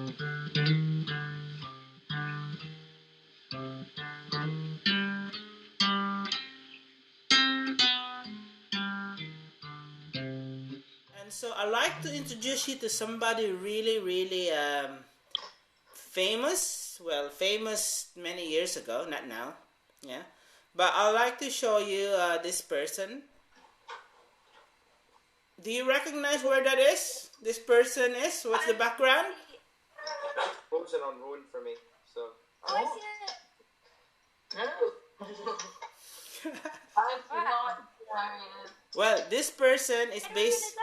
And so I'd like to introduce you to somebody really, really famous. Well, famous many years ago, not now. Yeah. But I'd like to show you this person. Do you recognize where that is? This person is? What's the background? It's frozen on ruin for me, so. Oh, I see it. Well, this person is based.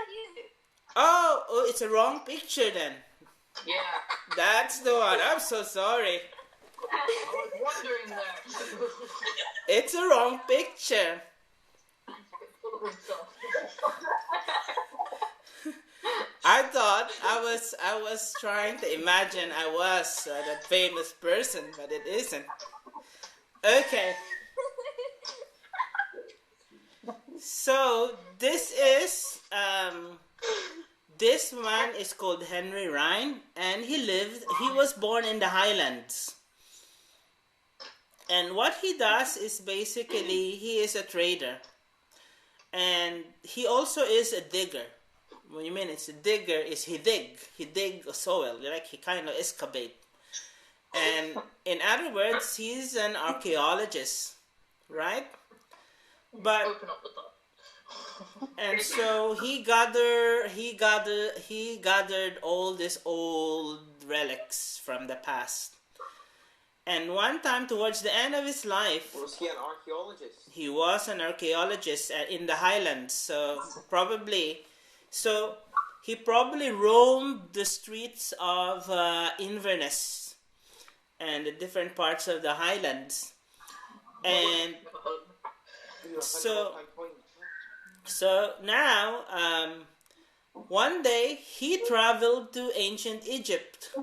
Oh, it's a wrong picture then. Yeah. That's the one. I'm so sorry. I was wondering that. It's a wrong picture. I thought I was trying to imagine I was that famous person, but it isn't. Okay. So this is this man is called Henry Rhind, and he was born in the Highlands. And what he does is basically he is a trader, and he also is a digger. What you mean it's a digger is he dig soil, like he kind of excavate. And in other words, he's an archaeologist, right? But and so he gathered all these old relics from the past. And one time towards the end of his life, Was he an archaeologist? he was an archaeologist in the Highlands. So he probably roamed the streets of Inverness and the different parts of the Highlands. And so now, one day he traveled to ancient Egypt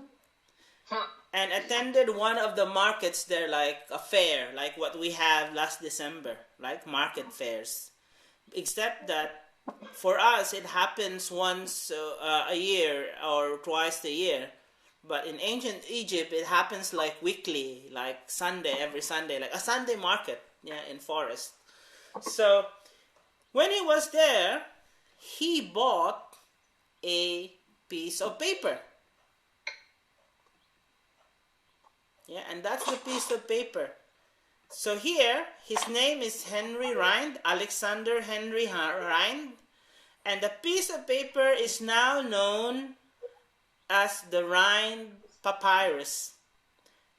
and attended one of the markets there, like a fair, like what we have last December, like market fairs. Except that for us, it happens once a year or twice a year. But in ancient Egypt, it happens like weekly, like every Sunday, like a Sunday market, in forest. So when he was there, he bought a piece of paper. Yeah, and that's the piece of paper. So here, his name is Henry Rhind, Alexander Henry Rhind, and the piece of paper is now known as the Rhind Papyrus.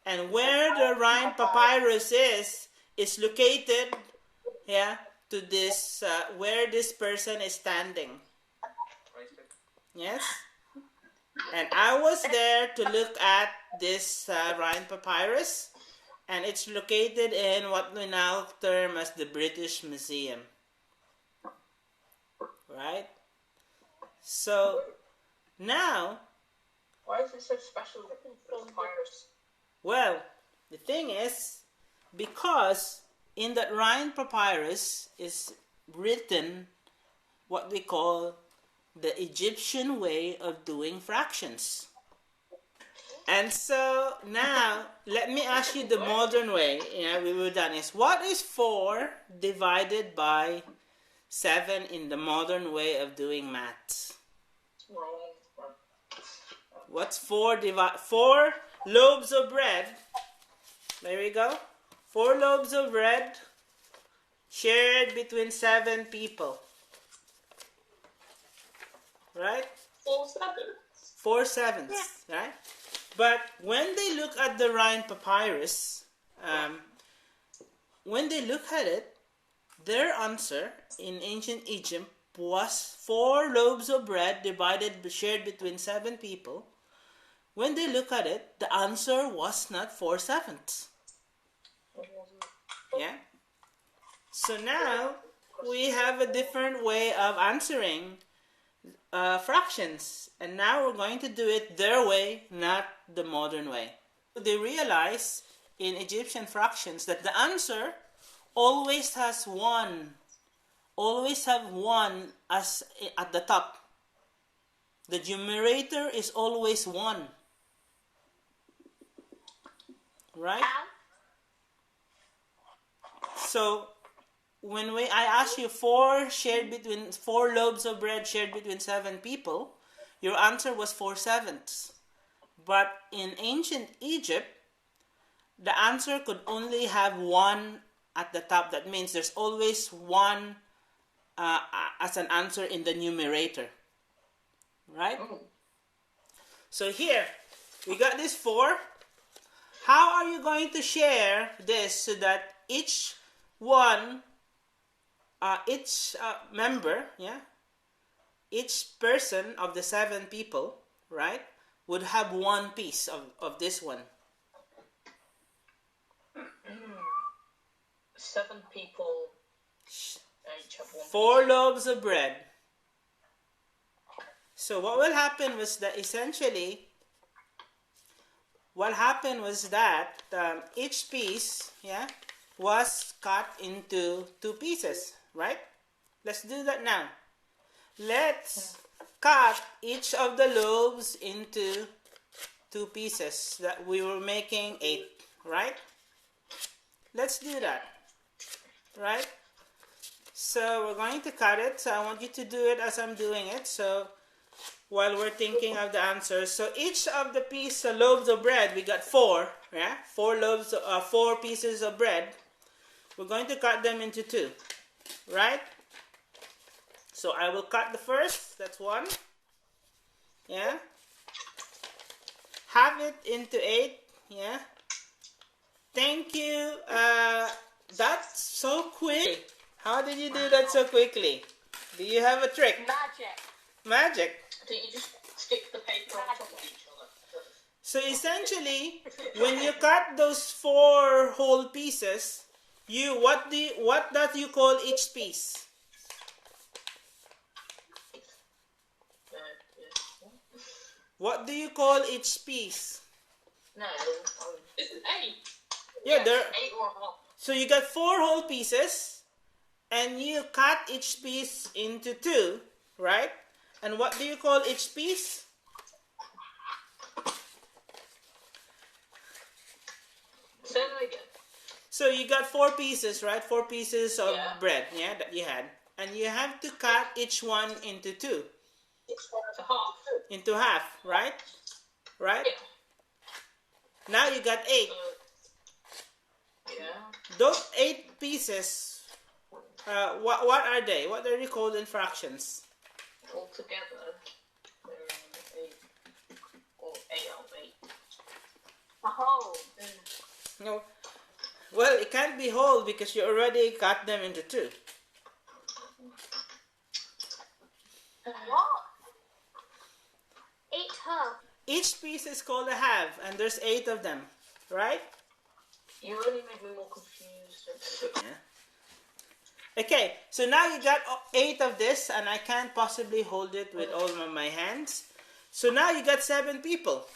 And where the Rhind Papyrus is located, to this where this person is standing. Yes, and I was there to look at this Rhind Papyrus, and it's located in what we now term as the British Museum. Right? So now, Why is it so special with papyrus? well, the thing is, because in that Rhind Papyrus is written what we call the Egyptian way of doing fractions. And so now, let me ask you the modern way. We were done is, what is 4 divided by 7 in the modern way of doing maths? What's 4 loaves of bread? There we go. 4 loaves of bread shared between 7 people. Right? 4 sevens. 4 sevens, right? But when they look at the Rhind Papyrus, when they look at it, their answer in ancient Egypt was 4 loaves of bread shared between 7 people. When they look at it, the answer was not 4 sevenths. Yeah? So now, we have a different way of answering fractions. And now we're going to do it their way, not the modern way. They realize in Egyptian fractions that the answer always has 1. Always have 1 at the top. The numerator is always 1. right? How? So when I asked you four loaves of bread shared between 7 people, your answer was 4/7. But in ancient Egypt, the answer could only have one at the top. That means there's always one as an answer in the numerator, right? So here we got this 4. How are you going to share this so that each member, each person of the 7 people, right, would have one piece of this one? 7 people each have 1 4 loaves of bread. So what will happen was that essentially, what happened was that each piece, was cut into 2 pieces, right? Let's do that now. Let's cut each of the loaves into 2 pieces. That we were making 8, right? Let's do that, right? So we're going to cut it. So I want you to do it as I'm doing it. So while we're thinking of the answers, so each of the loaves of bread, we got 4, 4 pieces of bread. We're going to cut them into 2, right? So I will cut the first. That's 1. Yeah. Have it into 8. Yeah. Thank you. That's so quick. How did you do that so quickly? Do you have a trick? Magic. Do you just stick the paper on top of each other? So essentially, when you cut those 4 whole pieces, what does you call each piece? What do you call each piece? No, It's 8. Yeah, there. 8 or half. So you got 4 whole pieces, and you cut each piece into 2, right? And what do you call each piece? Say that again. So you got 4 pieces, right? 4 pieces of Yeah. bread, that you had. And you have to cut each one into 2. To half. Into half, right? Right? Yeah. Now you got 8. Yeah. Those 8 pieces, what are they? What are they called in fractions? All together, they're 8. Or 8 out of 8. A whole. No. Well, it can't be whole because you already cut them into 2. What? 8 half. Each piece is called a half, and there's 8 of them, right? You only make me more confused. Yeah. Okay, so now you got 8 of this, and I can't possibly hold it with all of my hands. So now you got 7 people.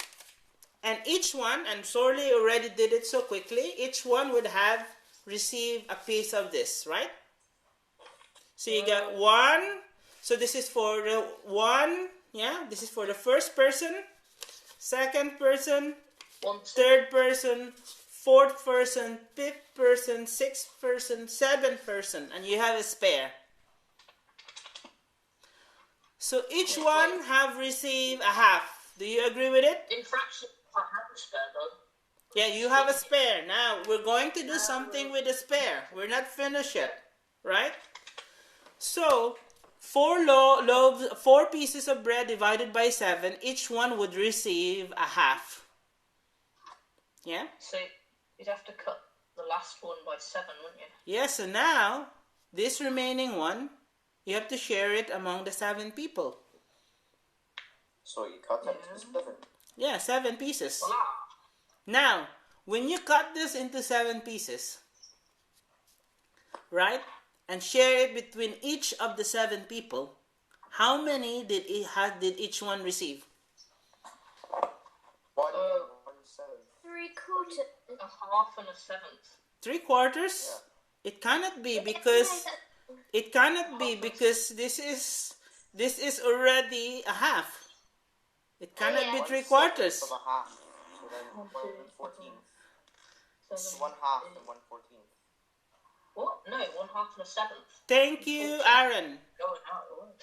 And each one, and Sorley already did it so quickly, each one would have received a piece of this, right? So you got 1. So this is for the 1, this is for the first person, second person, third person, fourth person, fifth person, sixth person, seventh person, and you have a spare. So each one have received a half. Do you agree with it? In fraction, I have a spare though. Yeah, you have a spare. Now, we're going to do something with the spare. We're not finished yet, right? So, 4 pieces of bread divided by 7, each one would receive a half. Yeah? So you'd have to cut the last one by 7, wouldn't you? Yes, so now, this remaining one, you have to share it among the 7 people. So you cut it into 7. Yeah, 7 pieces. Voila. Now, when you cut this into 7 pieces, right, and share it between each of the 7 people, how many did each one receive? 1 1/7. 3/4. A half and a 7th. 3/4? Yeah. It cannot be because this is already a half. It cannot be 3/4. Of a half. So then 1 1/14. It's 1/2 and 1/14. What? No, 1/2 and a 7th. Thank you, Aaron. Going out.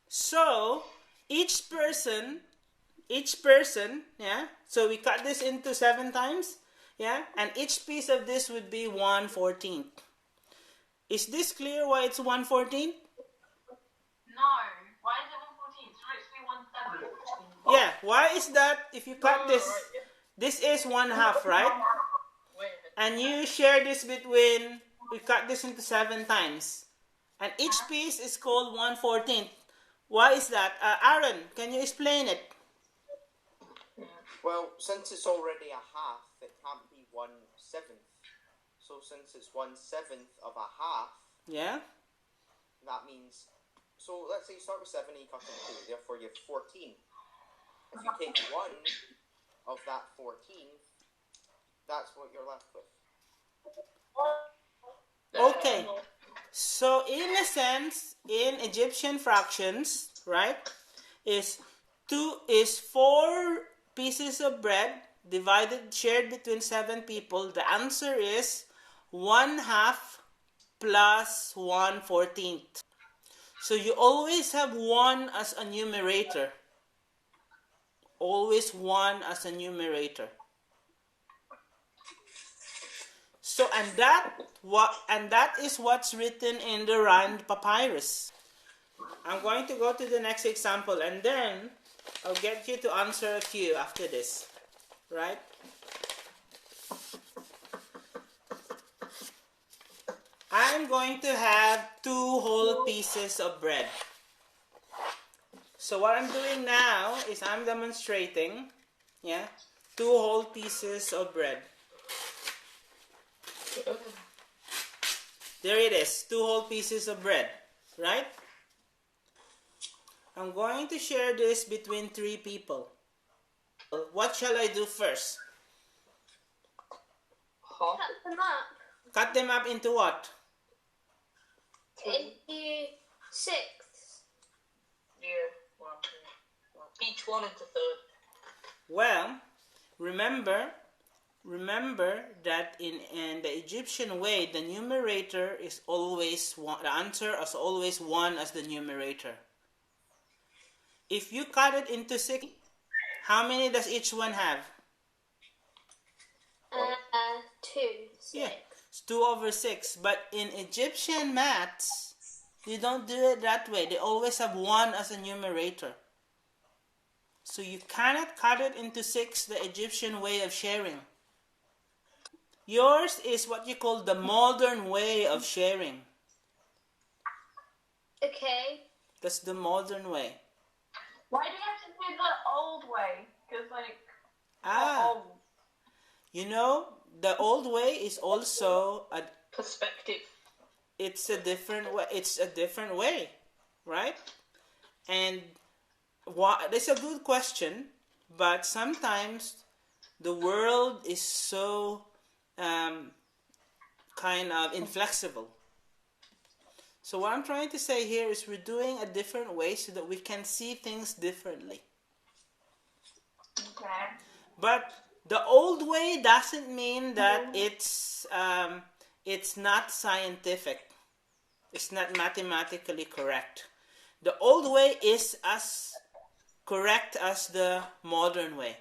So each person, yeah. So we cut this into 7 times, yeah, and each piece of this would be 1/14. Is this clear why it's 1/14? No. Why is it 114? It's supposed to be 17. Yeah. Why is that? If you cut this, this is 1/2, right? Wait. And you share this between. We cut this into 7 times, and each piece is called 1/14. Why is that? Aaron, can you explain it? Well, since it's already a half, it can't be 1/7. So since it's 1/7 of a half, Yeah. that means. So let's say you start with 7 and you cut in 2. Therefore, you have 14. If you take 1 of that 14, that's what you're left with. Okay. So in a sense, in Egyptian fractions, right, is 4 pieces of bread shared between 7 people. The answer is 1/2 plus 1/14. So you always have 1 as a numerator. Always 1 as a numerator. So and that is what's written in the Rhind Papyrus. I'm going to go to the next example and then I'll get you to answer a few after this. Right? I'm going to have 2 whole pieces of bread. So what I'm doing now is I'm demonstrating, 2 whole pieces of bread. There it is, 2 whole pieces of bread, right? I'm going to share this between 3 people. What shall I do first? Cut them up. Cut them up into what? Into 6. Yeah. Well, each one into 3rd. Well, remember that in the Egyptian way, the numerator is always 1. The answer is always 1 as the numerator. If you cut it into 6, how many does each one have? 2. 6. Yeah, it's 2/6. But in Egyptian maths, you don't do it that way. They always have 1 as a numerator. So you cannot cut it into 6 the Egyptian way of sharing. Yours is what you call the modern way of sharing. Okay. That's the modern way. Why do you have to do the old way? Because, like, You know, the old way is also Perspective. it's a different way. It's a different way, right? And it's a good question, but sometimes the world is so kind of inflexible. So what I'm trying to say here is we're doing a different way so that we can see things differently. Okay. But the old way doesn't mean that it's not scientific. It's not mathematically correct. The old way is as correct as the modern way.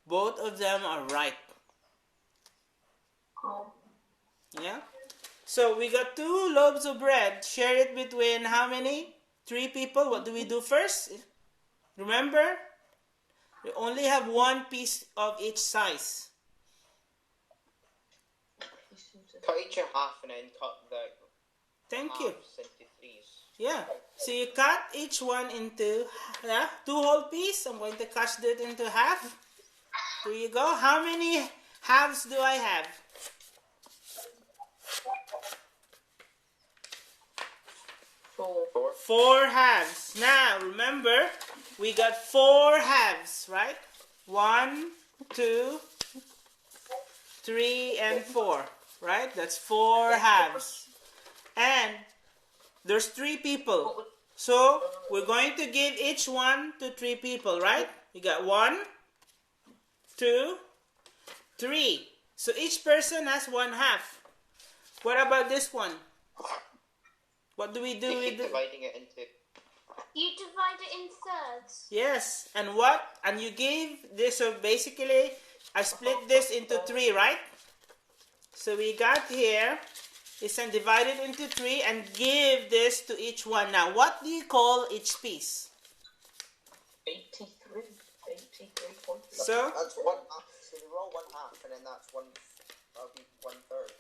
Both of them are right. Cool. Yeah? So we got 2 loaves of bread. Share it between how many? 3 people. What do we do first? Remember? We only have 1 piece of each size. Cut each in half and then cut the Thank you. halves into 3s. Yeah. So you cut each one into 2 whole piece. I'm going to cut it into half. There you go. How many halves do I have? 4. 4 halves. Now, remember, we got 4 halves, right? 1, 2, 3, and 4, right? That's 4 halves. And there's 3 people. So, we're going to give each one to 3 people, right? We got 1, 2, 3. So each person has 1/2. What about this one? What do we do You with keep the... dividing it into... You divide it in thirds. Yes, and what? And you gave this, so basically, I split this into 3, right? So we got here, it's then divided into 3 and give this to each one. Now, what do you call each piece? 83. 83.3. So, That's 1/2. So they're all 1/2, and then that'll be 1/3.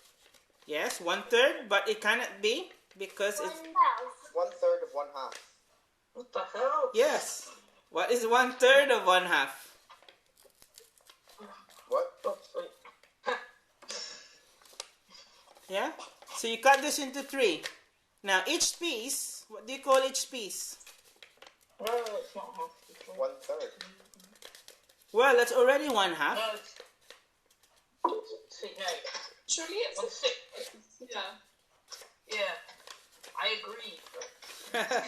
yes, 1/3, but it cannot be because it's... 1/3 of 1/2. What the hell? Yes. What is 1/3 of 1/2? What? Oh, sorry. Yeah? So you cut this into 3. Now, each piece, what do you call each piece? No, it's not half. It's 1/3. Well, that's already 1/2. No, see, no. Surely it's 1/6. yeah. Yeah, I agree. But...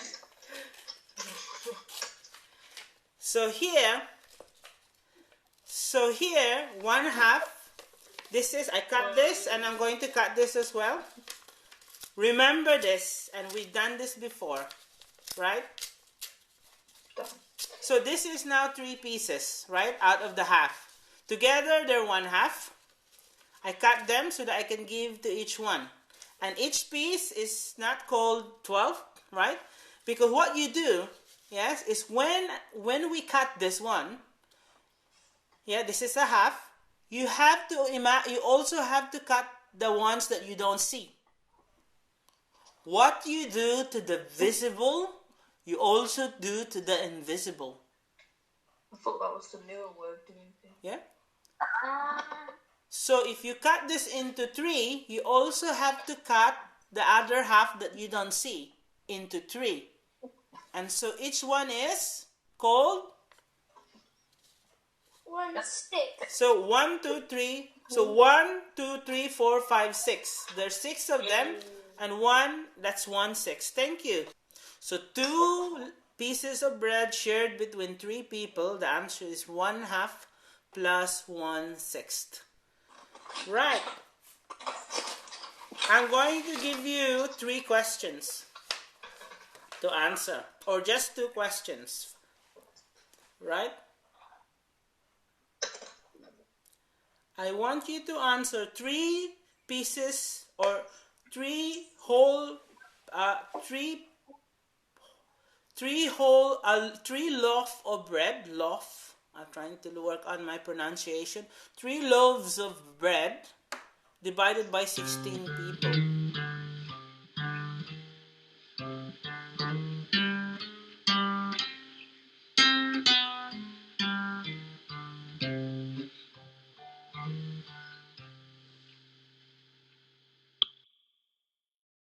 So here, 1/2, this is, I cut this and I'm going to cut this as well. Remember this, and we've done this before, right? So this is now 3 pieces, right, out of the half. Together they're 1/2. I cut them so that I can give to each one. And each piece is not called 12, right? Because what you do, yes, is when we cut this one, yeah, this is a half, you also have to cut the ones that you don't see. What you do to the visible, you also do to the invisible. I thought that was the newer word, doing thing. Yeah? So if you cut this into 3, you also have to cut the other half that you don't see into 3. And so each one is called? 1/6. So 1, 2, 3. So 1, 2, 3, 4, 5, 6. There's 6 of them. And 1, that's 1/6. Thank you. So 2 pieces of bread shared between 3 people. The answer is 1/2 plus 1/6. Right. I'm going to give you 3 questions to answer. Or just 2 questions. Right? I want you to answer 3 pieces or 3 loaf of bread. Loaf. I'm trying to work on my pronunciation. 3 loaves of bread divided by 16 people.